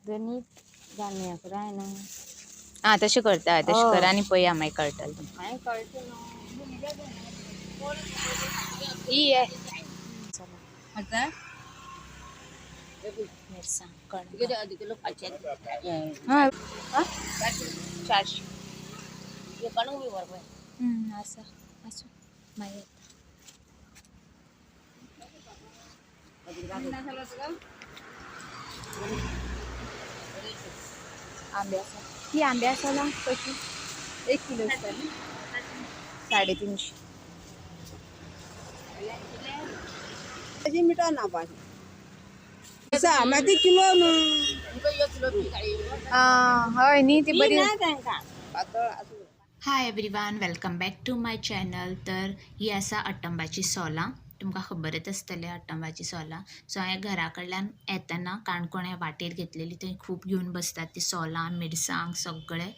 गणित जाणे अकरा ना. हां तशें करता तशें कर आनी पळया मागीर कळटलें तुमकां. हांवें कळटा न्हू. ही ये आता मिरसांग कणगां. किती अर्ध किलो पाचशे. हां 400. 400 हे कणूक बी बरोबर. आसा आसूं मागीर आंबे आसा. ही आंबे आसा ना कशी 1 किलो आसता न्ही 350. ताजी मिठा ना पाहिजे असा माती किलो हय न्ही ती बरी. पातळ असं. Hi everyone, welcome back to my channel. तर ही आसा अट्टंबाची सोलां. तुमकां खबरच आसतलें अट्टंबाची सोलां. सो हांवें घरा कडल्यान येतना काणकोण वाटेर घेतलेली. थंय खूब घेवन बसतात ती सोलां मिरसांग सगळें.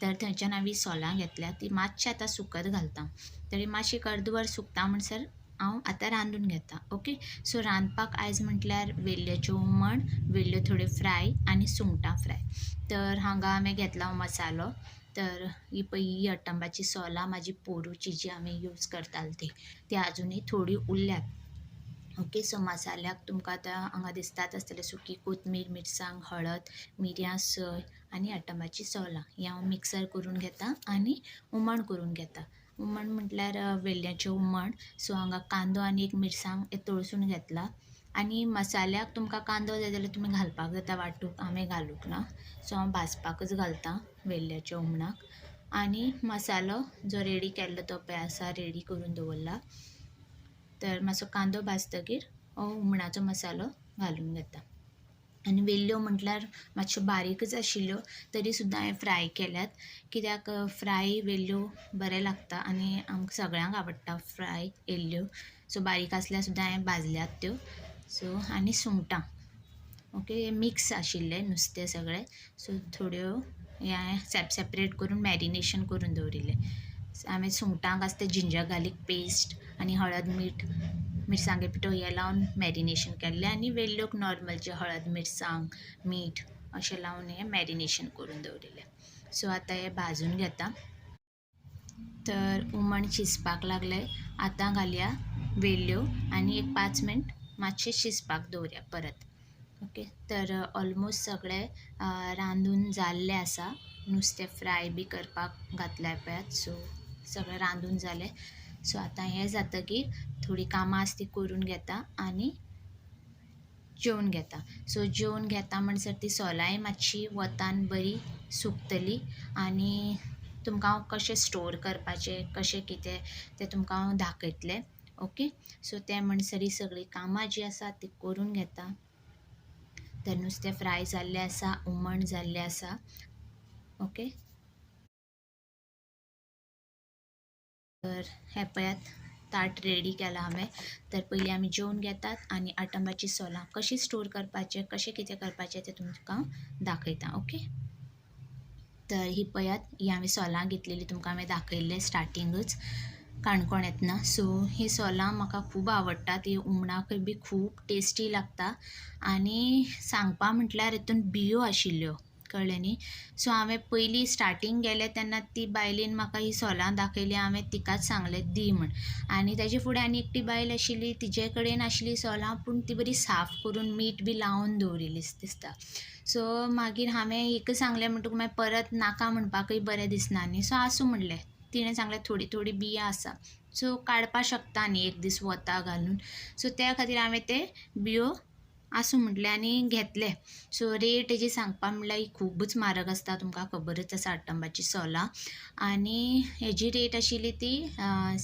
तर थंयच्यान हांवें सोलां घेतल्या. ती मातशी आतां सुकत घालता. तरी मातशी अर्दवर सुकता म्हणसर हांव आतां रांदून घेता. ओके. सो रांदपाक आयज म्हटल्यार वेल्ल्याचें हुमण, वेल्ल्यो थोड्यो फ्राय आनी सुंगटां फ्राय. तर हांगा हांवें घेतला मसालो. तर ही पळय अट्टंबाची सोलां म्हाजी पोरूची जी आमी यूज करताली ती आजुनूय थोडी उरल्यात. ओके. सो मसाल्याक तुमकां आतां हांगा दिसतात आसतलें सुकी कोथमीर, मिरसांग, हळद, मिरयां, सोय आनी अट्टंबाची सोलां ही हांव मिक्सर करून घेता आनी हुमण करून घेता. हुमण म्हटल्यार वेल्ल्याचें हुमण. सो हांगा कांदो आनी एक मिरसांग तळसून घेतला. आनी मसाल्याक तुमकां कांदो जाय जाल्यार तुमी घालपाक जाता वांटूक. हांवें घालूंक ना. सो हांव भाजपाकच घालता वेल्ल्याच्या हुमणाक. आनी मसालो जो रेडी केल्लो तो पळय आसा रेडी करून दवरला. तर मातसो कांदो भाजतकीर हुमणाचो मसालो घालून घेता. आनी वेल्ल्यो म्हटल्यार मातश्यो बारीकच आशिल्ल्यो तरी सुद्दां हांवें फ्राय केल्यात. कित्याक फ्राय वेल्ल्यो बरें लागता आनी आमकां सगळ्यांक आवडटा फ्राय वेल्ल्यो. सो बारीक आसल्यार सुद्दां हांवें भाजल्यात त्यो. सो आनी सुंगटां. ओके. मिक्स आशिल्लें नुस्तें सगळें. सो थोड्यो हे हांवें सेपरेट करून मॅरिनेशन करून दवरिल्लें. हांवें सुंगटांक आसता जिंजर गार्लीक पेस्ट आनी हळद मीठ मिरसांगे पिठो हे लावन मॅरिनेशन केल्लें. आनी वेल्ल्योक नॉर्मल जे हळद मिरसांग मीठ अशें लावन हें मॅरिनेशन करून दवरिल्लें. सो आतां हें भाजून घेता. तर हुमण शिजपाक लागलें. आतां घालया वेल्ल्यो आनी एक 5 मिनट मातशें शिजपाक दवरया परत. ओके. तर ऑलमोस्ट सगळें रांदून जाल्लें आसा. नुस्तें फ्राय बी करपाक घातल्यार पळयात. सो सगळें रांदून जालें. सो आतां हें जातकीर थोडीं कामां आसा तीं करून घेता आनी जेवून घेता. सो जेवून घेता म्हणसर ती सोलांय मातशी वतान बरी सुकतली. आनी तुमकां हांव कशें स्टोर करपाचें कशें कितें तें तुमकां हांव दाखयतलें. ओके. सो तें म्हणसर ही सगळीं कामां जीं आसा तीं करून घेता. तर नुस्तें फ्राय जाल्लें आसा, हुमण जाल्लें आसा. ओके. तर हें पळयात ताट रेडी केलां हांवें. तर पयलीं आमी जेवून घेतात आनी अट्टंबाची सोलां कशीं स्टोर करपाचें कशें कितें करपाचें तें तुमकां दाखयता. ओके. तर ही पळयात ही हांवें सोलां घेतलेली तुमकां हांवें दाखयल्लें स्टार्टिंगूच काणकोण येतना. सो ही सोलां म्हाका खूब आवडटा. ती हुमणाकय बी खूब टेस्टी लागता. आनी सांगपा म्हटल्यार हितून बियो आशिल्ल्यो कळ्ळें न्ही. सो हांवें पयलीं स्टार्टींग गेलें तेन्ना ती बायलेन म्हाका ही सोलां दाखयली. हांवें तिकाच सांगलें दी म्हण. आनी ताजे फुडें आनी एकटी बायल आशिल्ली तिजे कडेन आशिल्ली सोलां पूण ती बरी साफ करून मीठ बी लावन दवरिल्ली दिसता. सो मागीर हांवें हिका सांगलें म्हणटकूच मागीर परत नाका म्हणपाकय बरें दिसना न्ही. सो आसूं म्हणलें. तिणें सांगलें थोडी थोडी बियां आसा सो काडपा शकता न्ही एक दीस वता घालून. सो त्या खातीर हांवें ते बियो आसूं म्हटलें आनी घेतले. सो रेट हेजी सांगपा म्हणल्यार ही खूबच म्हारग आसता. तुमकां खबरच आसा अट्टंबाची सोलां. आनी हेजी रेट आशिल्ली ती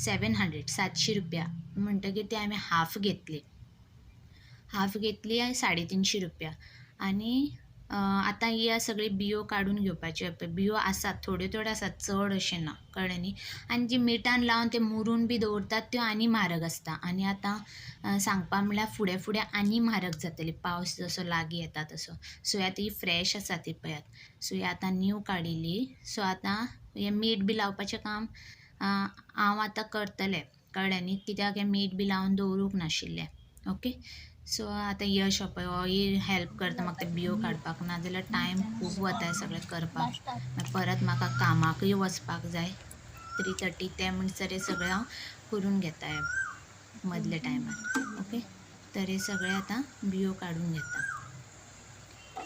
700 रुपया. म्हणटकीर ती हांवें हाफ घेतली 350 रुपया. आनी आतां ह्या सगळी बियो काडून घेवपाच्यो. बियो आसात थोड्यो थोड्यो आसात चड अशें ना कळ्ळें न्ही. आनी जी मिठान लावन ते मुरून बी दवरतात त्यो आनी म्हारग आसता. आनी आतां सांगपा म्हणल्यार फुडें फुडें आनी म्हारग जातली पावस जसो लागीं येता तसो. सो आतां ही फ्रेश आसा ती पळयात. सो ही आतां न्यू काडिल्ली. सो आतां हें मीठ बी लावपाचें काम हांव आतां करतलें कळ्ळें कित्याक हें मीठ बी लावन दवरूंक नाशिल्लें. ओके, सो आतां यश ही हेल्प करता म्हाका ते बियो काडपाक, नाजाल्यार टायम खूब वता सगळें करपाक. मागीर परत म्हाका कामाकूय वचपाक जाय 3:30 ते म्हणसर हें सगळें हांव करून घेता मदल्या टायमार. ओके, तर हे सगळें आतां बियो काडून घेता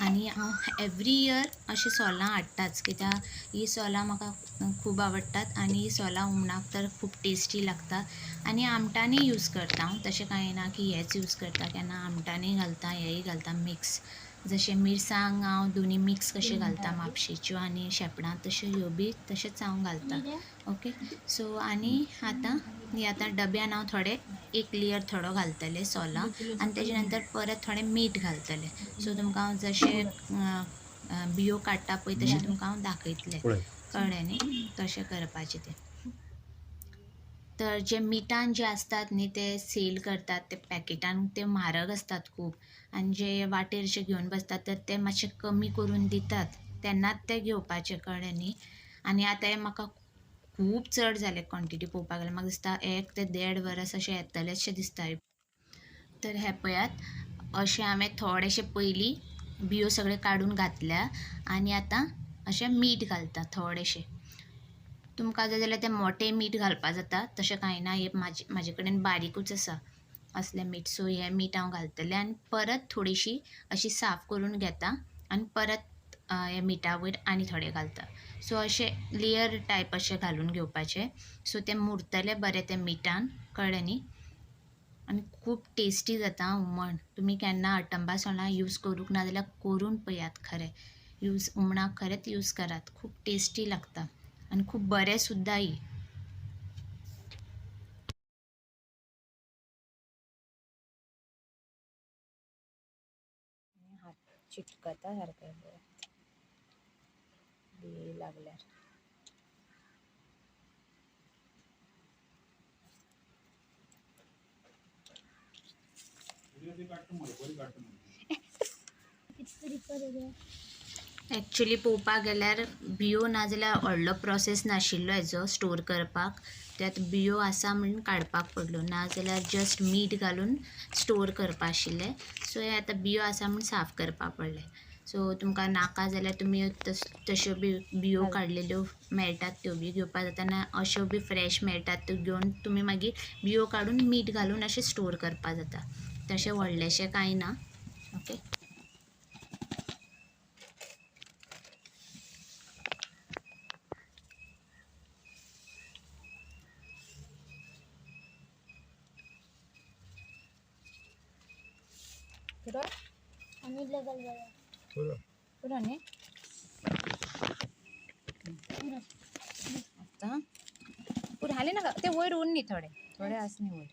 आनी हांव एवरी इयर अशीं सोलां हाडटाच, कित्याक ही सोलां म्हाका खूब आवडटात आनी ही सोलां हुमणाक तर खूब टेस्टी लागता आनी आमटांनी यूज करता हांव. तशें कांय ना की हेच यूज करता, केन्ना आमटांनी घालता, हेंय घालता मिक्स. जशें मिरसांग हांव दोनी मिक्स कशें घालता म्हापशेच्यो आनी शेपडां, तश्यो ह्यो बी तशेंच हांव घालता. ओके, सो आनी आतां डब्यान हांव थोडे एक लेयर थोडो घालतलें सोलां आनी तेजे नंतर परत थोडें मीठ घालतलें. सो तुमकां हांव जशें बियो काडटा पळय तशें तुमकां हांव दाखयतलें, कळ्ळें न्ही कशें करपाचें तें. तर जे मिठान जे असतात न्ही ते सेल करतात, ते पॅकेटान ते म्हारग असतात खूब, आनी जे वाटेर जे घेवन बसतात तर ते मातशे कमी करून दितात, तेन्नाच ते घेवपाचें, कळ्ळें न्ही. आनी आतां हें म्हाका खूब चड जालें क्वॉन्टिटी पळोवपाक गेल्यार, म्हाका दिसता 1 ते 1.5 वरास अशें येतलेंशें दिसता. तर हे पळयात, अशें हांवें थोडेशे पयलीं बियो सगळे काडून घातल्या आनी आतां अशें मीठ घालता थोडेशें. तुमकां जाय जाल्यार तें मोटें मीठ घालपा जाता, तशें कांय ना, हें म्हाजे कडेन बारीकूच आसा असलें मीठ. सो हें मीठ हांव घालतलें आनी परत थोडीशी अशी साफ करून घेता आनी परत हे मिठा वयर आनी थोडें घालता. सो अशें लेयर टायप अशें घालून घेवपाचें, सो तें मुरतलें बरें तें मिठान, कळ्ळें न्ही. आनी खूब टेस्टी जाता हुमण. तुमी केन्ना अट्टंबा सोलां यूज करूंक ना जाल्यार करून पळयात, खरें हुमणाक खरेंच यूज करात, खूब टेस्टी लागता आनी खूब बरें सुद्दां ही. हात चिटकता सारकें बी लागल्यार. एक्चुली पळोवपाक गेल्यार बियो ना जाल्यार व्हडलो प्रोसेस नाशिल्लो हेजो स्टोर करपाक. त्यात बियो आसा म्हणून काडपाक पडलो, ना जाल्यार जस्ट मीठ घालून स्टोर करपा आशिल्लें. सो हे आतां बियो आसा म्हूण साफ करपा पडलें. सो तुमकां नाका जाल्यार तुमी तश्यो बी बियो काडलेल्यो मेळटात त्यो बी घेवपा जाता, ना अश्यो बी फ्रेश मेळटात त्यो घेवन तुमी मागीर बियो काडून मीठ घालून अशें स्टोर करपा जाता. तशें व्हडलेंशें कांय ना. ओके, पुरो न्ही. आतां पुरो हाली नाका, ते वयर उर न्ही, थोडे आस न्ही वयर.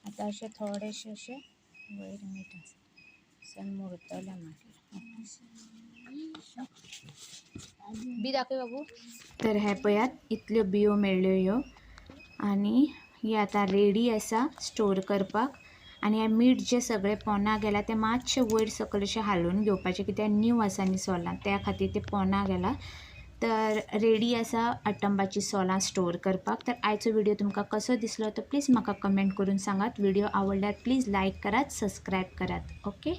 आतां अशें थोडेशें अशें वयर मीठ आसा मुरतलें मागीर. बी दाखय बाबू. तर हे पळयात, इतल्यो बियो मेळ्ळ्यो ह्यो आनी ही आतां रेडी आसा स्टोर करपाक. आनी हें मीठ जें सगळें पोंदा गेलां तें मातशें वयर सकयल अशें हालोवन घेवपाचें, कित्याक न्यू आसा न्ही सोलां, त्या खातीर तें पोंदा गेलां. तर रेडी आसा अट्टंबाची सोलां स्टोर करपाक. तर आयचो व्हिडिओ तुमकां कसो दिसलो तो प्लीज म्हाका कमेंट करून सांगात. व्हिडिओ आवडल्यार प्लीज लायक करात, सबस्क्रायब करात. ओके.